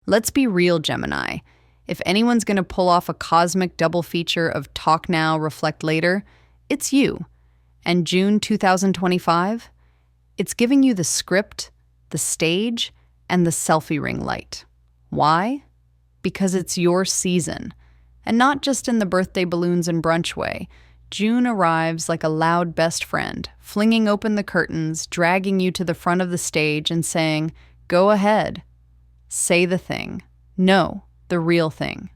Let's be real, Gemini. If anyone's going to pull off a cosmic double feature of talk now, reflect later, it's you. And June 2025, it's giving you the script, the stage, and the selfie ring light. Why? Because it's your season. And not just in the birthday balloons and brunch way. June arrives like a loud best friend, flinging open the curtains, dragging you to the front of the stage and saying, "Go ahead. Say the thing. No, the real thing."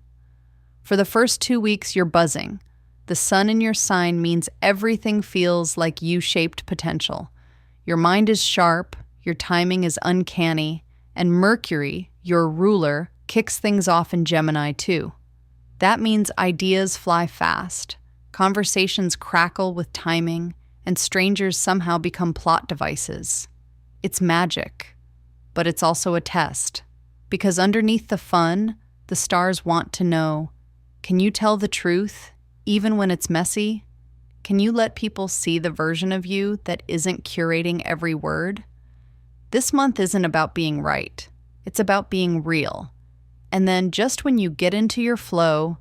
For the first 2 weeks, you're buzzing. The sun in your sign means everything feels like U-shaped potential. Your mind is sharp, your timing is uncanny, and Mercury, your ruler, kicks things off in Gemini too. That means ideas fly fast, conversations crackle with timing, and strangers somehow become plot devices. It's magic, but it's also a test. Because underneath the fun, the stars want to know, can you tell the truth, even when it's messy? Can you let people see the version of you that isn't curating every word? This month isn't about being right. It's about being real. And then just when you get into your flow,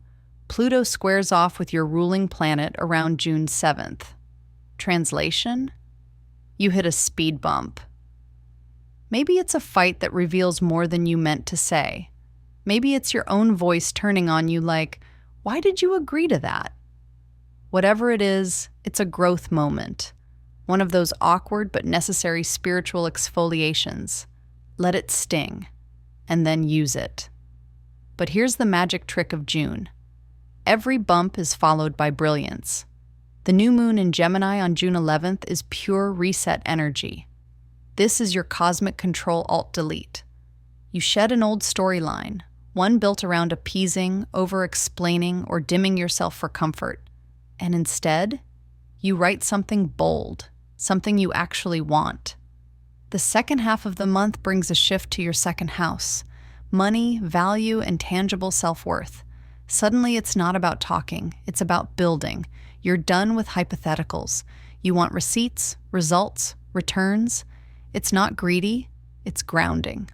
Pluto squares off with your ruling planet around June 7th. Translation? You hit a speed bump. Maybe it's a fight that reveals more than you meant to say. Maybe it's your own voice turning on you like, why did you agree to that? Whatever it is, it's a growth moment. One of those awkward but necessary spiritual exfoliations. Let it sting, and then use it. But here's the magic trick of June. Every bump is followed by brilliance. The new moon in Gemini on June 11th is pure reset energy. This is your cosmic control alt-delete. You shed an old storyline, one built around appeasing, over-explaining, or dimming yourself for comfort. And instead, you write something bold, something you actually want. The second half of the month brings a shift to your second house. Money, value, and tangible self-worth. Suddenly, it's not about talking, it's about building. You're done with hypotheticals. You want receipts, results, returns. It's not greedy, it's grounding.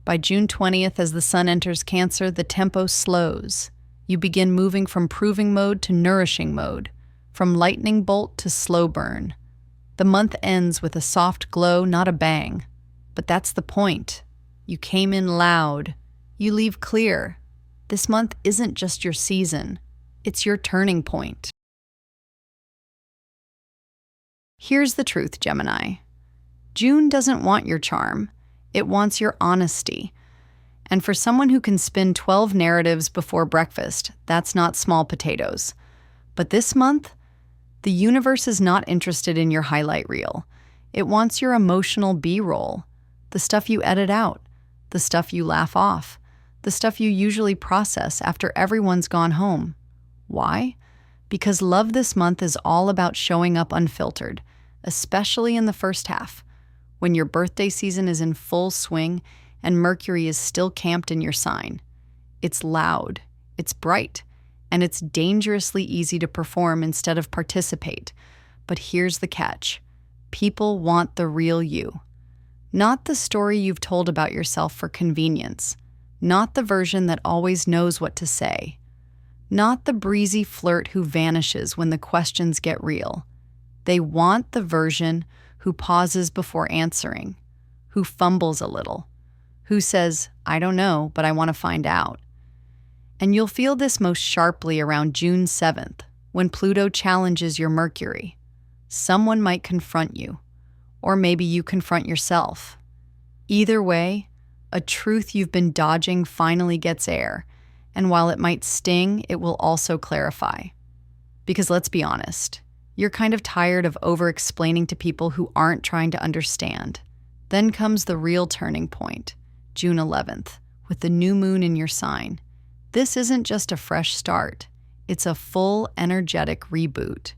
By June 20th, as the sun enters Cancer, the tempo slows. You begin moving from proving mode to nourishing mode, from lightning bolt to slow burn. The month ends with a soft glow, not a bang. But that's the point. You came in loud. You leave clear. This month isn't just your season. It's your turning point. Here's the truth, Gemini. June doesn't want your charm. It wants your honesty. And for someone who can spin 12 narratives before breakfast, that's not small potatoes. But this month, the universe is not interested in your highlight reel. It wants your emotional B-roll, the stuff you edit out, the stuff you laugh off, the stuff you usually process after everyone's gone home. Why? Because love this month is all about showing up unfiltered, especially in the first half, when your birthday season is in full swing and Mercury is still camped in your sign. It's loud, it's bright, and it's dangerously easy to perform instead of participate. But here's the catch. People want the real you. Not the story you've told about yourself for convenience. Not the version that always knows what to say. Not the breezy flirt who vanishes when the questions get real. They want the version who pauses before answering, who fumbles a little, who says, I don't know, but I want to find out. And you'll feel this most sharply around June 7th, when Pluto challenges your Mercury. Someone might confront you, or maybe you confront yourself. Either way, a truth you've been dodging finally gets air, and while it might sting, it will also clarify. Because let's be honest, you're kind of tired of over-explaining to people who aren't trying to understand. Then comes the real turning point, June 11th, with the new moon in your sign. This isn't just a fresh start. It's a full, energetic reboot.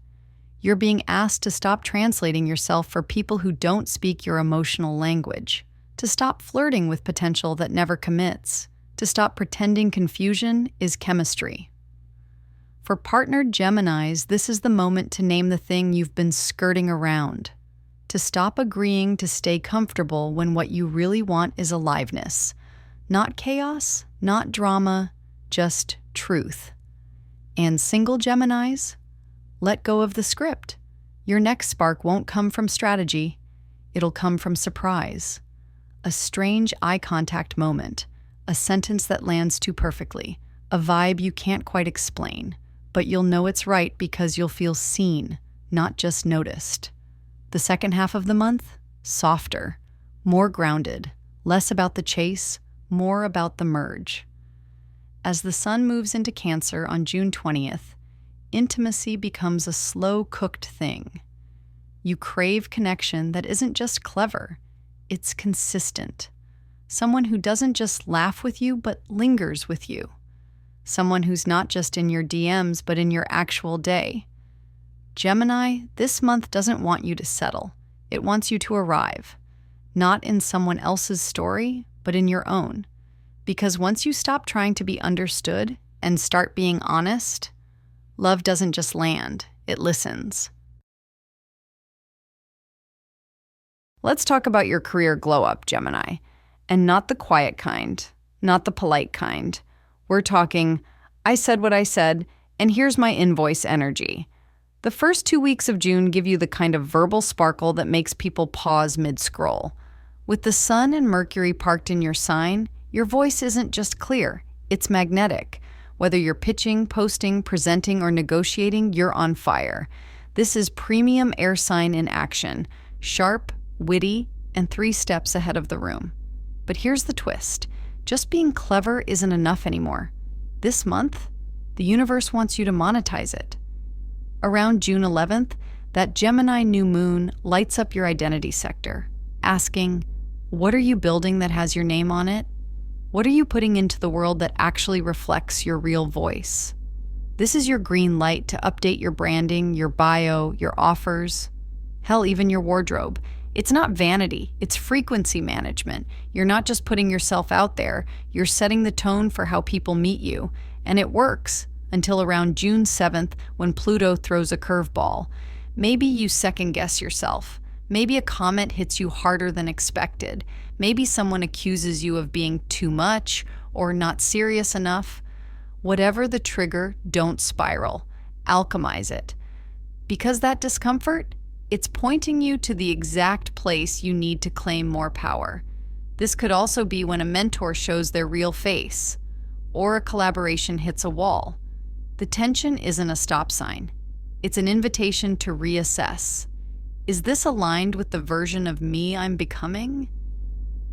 You're being asked to stop translating yourself for people who don't speak your emotional language, to stop flirting with potential that never commits, to stop pretending confusion is chemistry. For partnered Geminis, this is the moment to name the thing you've been skirting around, to stop agreeing to stay comfortable when what you really want is aliveness, Not chaos, not drama, just truth. And single Geminis, let go of the script. Your next spark won't come from strategy. It'll come from surprise. A strange eye contact moment, a sentence that lands too perfectly, a vibe you can't quite explain, but you'll know it's right because you'll feel seen, not just noticed. The second half of the month, softer, more grounded, less about the chase, more about the merge. As the sun moves into Cancer on June 20th, intimacy becomes a slow-cooked thing. You crave connection that isn't just clever, it's consistent. Someone who doesn't just laugh with you, but lingers with you. Someone who's not just in your DMs, but in your actual day. Gemini, this month doesn't want you to settle. It wants you to arrive. Not in someone else's story, but in your own. Because once you stop trying to be understood and start being honest, love doesn't just land, it listens. Let's talk about your career glow-up, Gemini. And not the quiet kind, not the polite kind. We're talking, I said what I said, and here's my invoice energy. The first 2 weeks of June give you the kind of verbal sparkle that makes people pause mid-scroll. With the sun and Mercury parked in your sign, your voice isn't just clear, it's magnetic. Whether you're pitching, posting, presenting, or negotiating, you're on fire. This is premium air sign in action, sharp, witty, and 3 steps ahead of the room. But here's the twist. Just being clever isn't enough anymore. This month, the universe wants you to monetize it. Around June 11th, that Gemini new moon lights up your identity sector, asking, what are you building that has your name on it? What are you putting into the world that actually reflects your real voice? This is your green light to update your branding, your bio, your offers, hell, even your wardrobe. It's not vanity, it's frequency management. You're not just putting yourself out there, you're setting the tone for how people meet you. And it works until around June 7th when Pluto throws a curveball. Maybe you second guess yourself. Maybe a comment hits you harder than expected. Maybe someone accuses you of being too much or not serious enough. Whatever the trigger, don't spiral. Alchemize it. Because that discomfort, it's pointing you to the exact place you need to claim more power. This could also be when a mentor shows their real face, or a collaboration hits a wall. The tension isn't a stop sign. It's an invitation to reassess. Is this aligned with the version of me I'm becoming?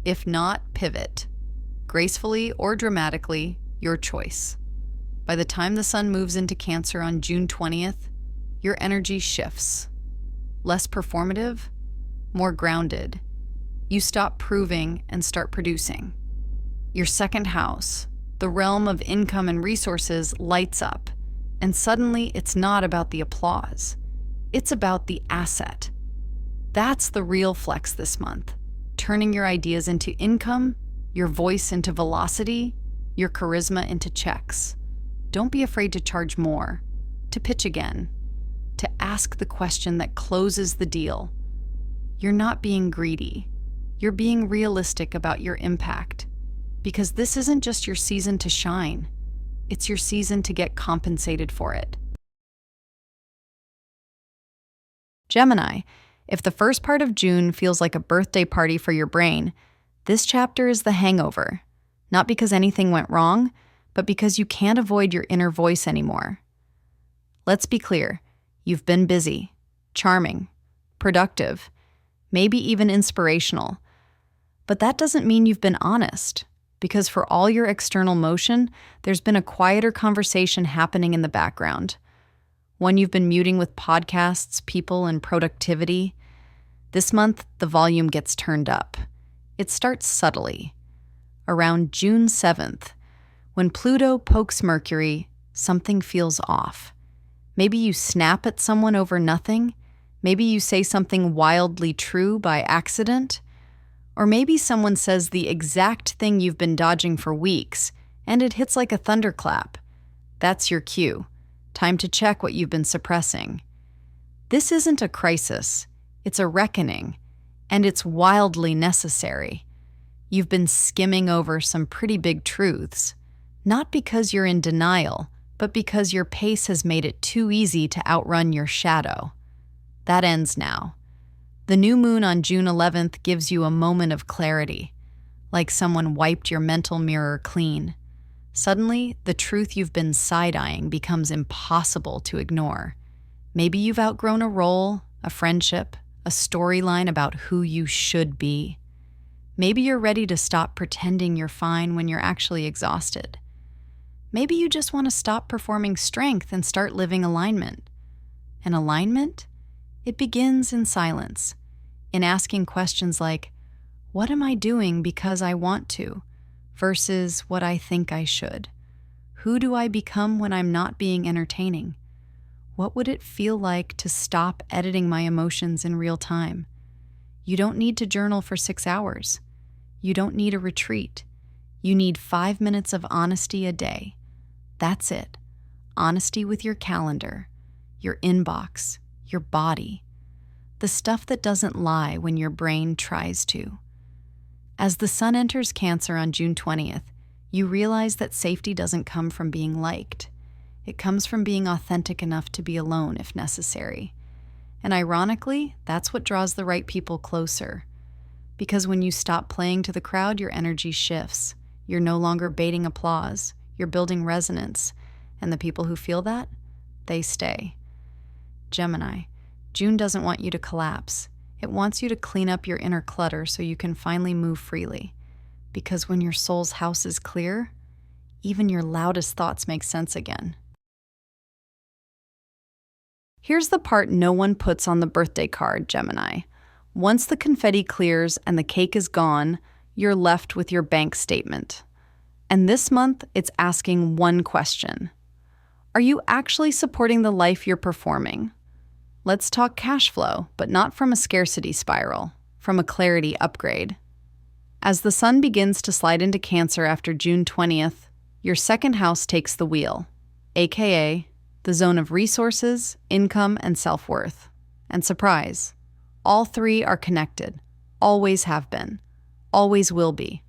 If not, pivot. Gracefully or dramatically, your choice. By the time the sun moves into Cancer on June 20th, your energy shifts. Less performative, more grounded. You stop proving and start producing. Your second house, the realm of income and resources, lights up. And suddenly, it's not about the applause. It's about the asset. That's the real flex this month. Turning your ideas into income, your voice into velocity, your charisma into checks. Don't be afraid to charge more, to pitch again, to ask the question that closes the deal. You're not being greedy. You're being realistic about your impact. Because this isn't just your season to shine. It's your season to get compensated for it. Gemini, if the first part of June feels like a birthday party for your brain, this chapter is the hangover. Not because anything went wrong, but because you can't avoid your inner voice anymore. Let's be clear. You've been busy, charming, productive, maybe even inspirational. But that doesn't mean you've been honest, because for all your external motion, there's been a quieter conversation happening in the background. One you've been muting with podcasts, people, and productivity. This month, the volume gets turned up. It starts subtly. Around June 7th, when Pluto pokes Mercury, something feels off. Maybe you snap at someone over nothing. Maybe you say something wildly true by accident. Or maybe someone says the exact thing you've been dodging for weeks, and it hits like a thunderclap. That's your cue. Time to check what you've been suppressing. This isn't a crisis. It's a reckoning, and it's wildly necessary. You've been skimming over some pretty big truths, not because you're in denial, but because your pace has made it too easy to outrun your shadow. That ends now. The new moon on June 11th gives you a moment of clarity, like someone wiped your mental mirror clean. Suddenly, the truth you've been side-eyeing becomes impossible to ignore. Maybe you've outgrown a role, a friendship, a storyline about who you should be. Maybe you're ready to stop pretending you're fine when you're actually exhausted. Maybe you just want to stop performing strength and start living alignment. And alignment? It begins in silence, in asking questions like, what am I doing because I want to, versus what I think I should? Who do I become when I'm not being entertaining? What would it feel like to stop editing my emotions in real time? You don't need to journal for 6 hours. You don't need a retreat. You need 5 minutes of honesty a day. That's it. Honesty with your calendar, your inbox, your body. The stuff that doesn't lie when your brain tries to. As the sun enters Cancer on June 20th, you realize that safety doesn't come from being liked. It comes from being authentic enough to be alone if necessary. And ironically, that's what draws the right people closer. Because when you stop playing to the crowd, your energy shifts. You're no longer baiting applause. You're building resonance. And the people who feel that, they stay. Gemini, June doesn't want you to collapse. It wants you to clean up your inner clutter so you can finally move freely. Because when your soul's house is clear, even your loudest thoughts make sense again. Here's the part no one puts on the birthday card, Gemini. Once the confetti clears and the cake is gone, you're left with your bank statement. And this month, it's asking one question. Are you actually supporting the life you're performing? Let's talk cash flow, but not from a scarcity spiral, from a clarity upgrade. As the sun begins to slide into Cancer after June 20th, your second house takes the wheel, aka the zone of resources, income, and self-worth. And surprise, all three are connected, always have been, always will be.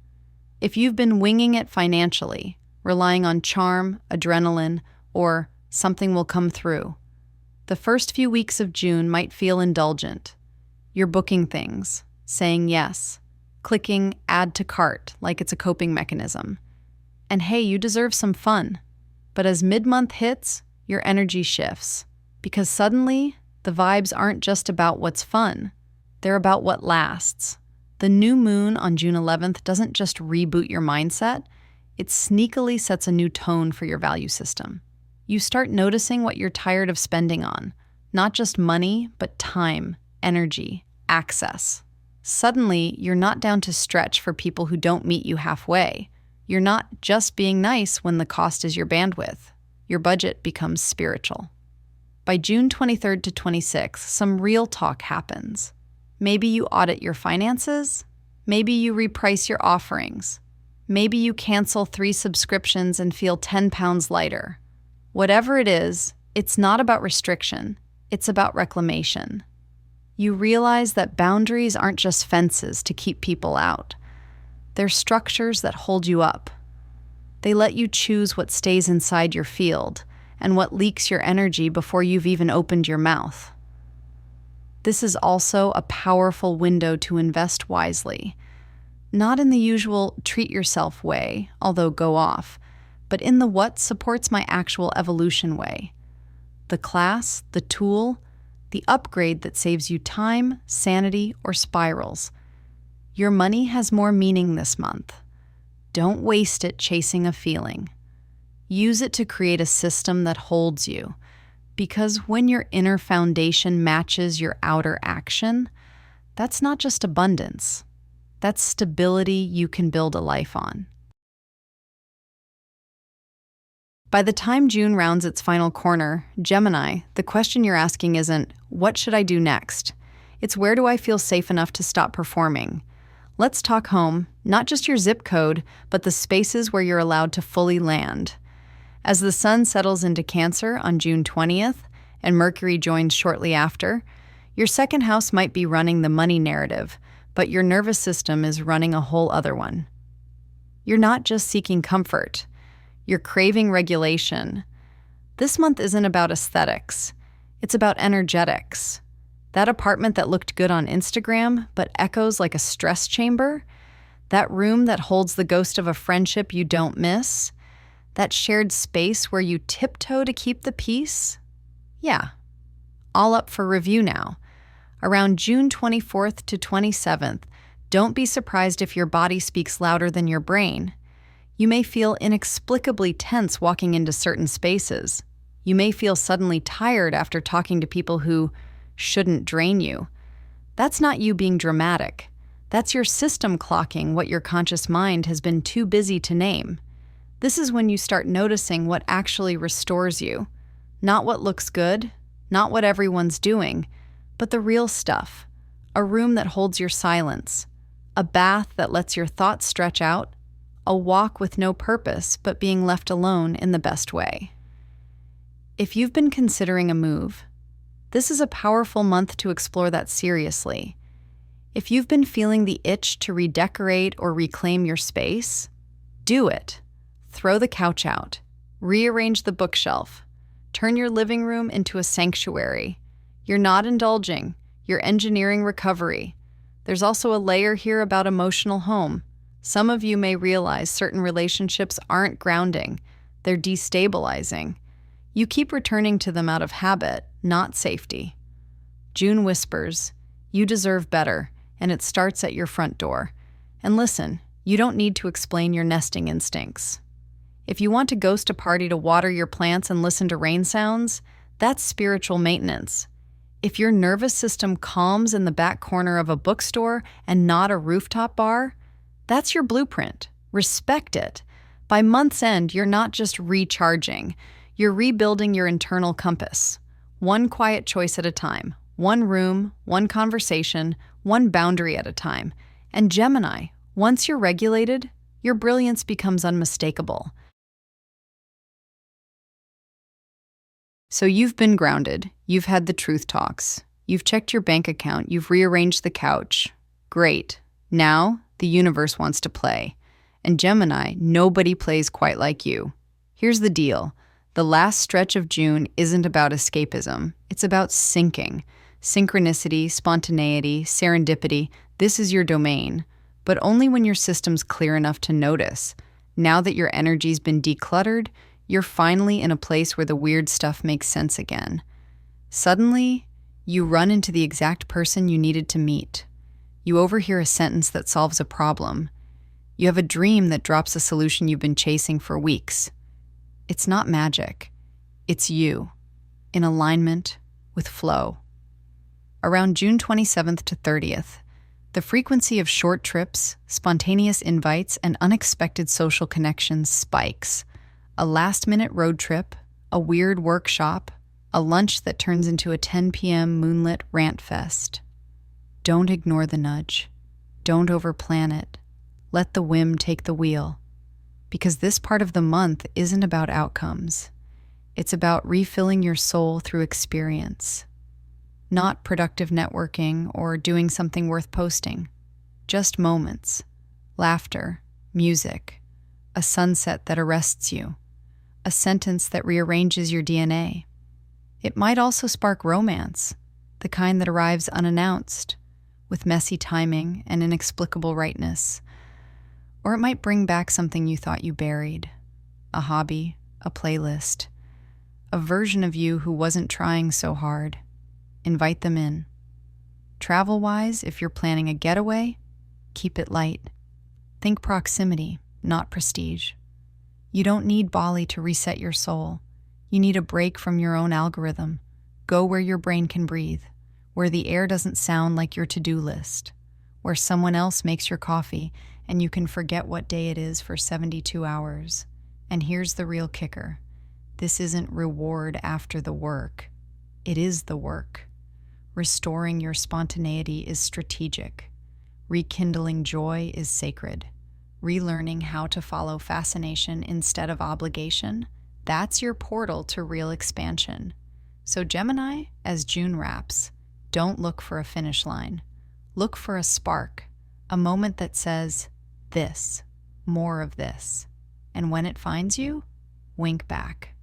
If you've been winging it financially, relying on charm, adrenaline, or something will come through, the first few weeks of June might feel indulgent. You're booking things, saying yes, clicking add to cart like it's a coping mechanism. And hey, you deserve some fun. But as mid-month hits, your energy shifts. Because suddenly, the vibes aren't just about what's fun. They're about what lasts. The new moon on June 11th doesn't just reboot your mindset, it sneakily sets a new tone for your value system. You start noticing what you're tired of spending on. Not just money, but time, energy, access. Suddenly, you're not down to stretch for people who don't meet you halfway. You're not just being nice when the cost is your bandwidth. Your budget becomes spiritual. By June 23rd to 26th, some real talk happens. Maybe you audit your finances. Maybe you reprice your offerings. Maybe you cancel 3 subscriptions and feel 10 pounds lighter. Whatever it is, it's not about restriction. It's about reclamation. You realize that boundaries aren't just fences to keep people out. They're structures that hold you up. They let you choose what stays inside your field and what leaks your energy before you've even opened your mouth. This is also a powerful window to invest wisely. Not in the usual treat yourself way, although go off, but in the what supports my actual evolution way. The class, the tool, the upgrade that saves you time, sanity, or spirals. Your money has more meaning this month. Don't waste it chasing a feeling. Use it to create a system that holds you. Because when your inner foundation matches your outer action, that's not just abundance. That's stability you can build a life on. By the time June rounds its final corner, Gemini, the question you're asking isn't, what should I do next? It's where do I feel safe enough to stop performing? Let's talk home, not just your zip code, but the spaces where you're allowed to fully land. As the sun settles into Cancer on June 20th, and Mercury joins shortly after, your second house might be running the money narrative, but your nervous system is running a whole other one. You're not just seeking comfort, you're craving regulation. This month isn't about aesthetics, it's about energetics. That apartment that looked good on Instagram but echoes like a stress chamber, that room that holds the ghost of a friendship you don't miss, that shared space where you tiptoe to keep the peace? Yeah, all up for review now. Around June 24th to 27th, don't be surprised if your body speaks louder than your brain. You may feel inexplicably tense walking into certain spaces. You may feel suddenly tired after talking to people who shouldn't drain you. That's not you being dramatic. That's your system clocking what your conscious mind has been too busy to name. This is when you start noticing what actually restores you. Not what looks good, not what everyone's doing, but the real stuff. A room that holds your silence. A bath that lets your thoughts stretch out. A walk with no purpose but being left alone in the best way. If you've been considering a move, this is a powerful month to explore that seriously. If you've been feeling the itch to redecorate or reclaim your space, do it. Throw the couch out. Rearrange the bookshelf. Turn your living room into a sanctuary. You're not indulging, you're engineering recovery. There's also a layer here about emotional home. Some of you may realize certain relationships aren't grounding, they're destabilizing. You keep returning to them out of habit, not safety. June whispers, you deserve better, and it starts at your front door. And listen, you don't need to explain your nesting instincts. If you want to ghost a party to water your plants and listen to rain sounds, that's spiritual maintenance. If your nervous system calms in the back corner of a bookstore and not a rooftop bar, that's your blueprint. Respect it. By month's end, you're not just recharging. You're rebuilding your internal compass. One quiet choice at a time. One room, one conversation, one boundary at a time. And Gemini, once you're regulated, your brilliance becomes unmistakable. So you've been grounded. You've had the truth talks. You've checked your bank account. You've rearranged the couch. Great. Now, the universe wants to play. And Gemini, nobody plays quite like you. Here's the deal. The last stretch of June isn't about escapism. It's about syncing. Synchronicity, spontaneity, serendipity, this is your domain. But only when your system's clear enough to notice. Now that your energy's been decluttered, you're finally in a place where the weird stuff makes sense again. Suddenly, you run into the exact person you needed to meet. You overhear a sentence that solves a problem. You have a dream that drops a solution you've been chasing for weeks. It's not magic. It's you, in alignment with flow. Around June 27th to 30th, the frequency of short trips, spontaneous invites, and unexpected social connections spikes. A last-minute road trip, a weird workshop, a lunch that turns into a 10 p.m. moonlit rant fest. Don't ignore the nudge. Don't overplan it. Let the whim take the wheel. Because this part of the month isn't about outcomes. It's about refilling your soul through experience. Not productive networking or doing something worth posting. Just moments. Laughter, music, a sunset that arrests you, a sentence that rearranges your DNA. It might also spark romance, the kind that arrives unannounced, with messy timing and inexplicable rightness. Or it might bring back something you thought you buried, a hobby, a playlist, a version of you who wasn't trying so hard. Invite them in. Travel-wise, if you're planning a getaway, keep it light. Think proximity, not prestige. You don't need Bali to reset your soul. You need a break from your own algorithm. Go where your brain can breathe, where the air doesn't sound like your to-do list, where someone else makes your coffee and you can forget what day it is for 72 hours. And here's the real kicker. This isn't reward after the work. It is the work. Restoring your spontaneity is strategic. Rekindling joy is sacred. Relearning how to follow fascination instead of obligation, that's your portal to real expansion. So Gemini, as June wraps, don't look for a finish line. Look for a spark, a moment that says, this, more of this. And when it finds you, wink back.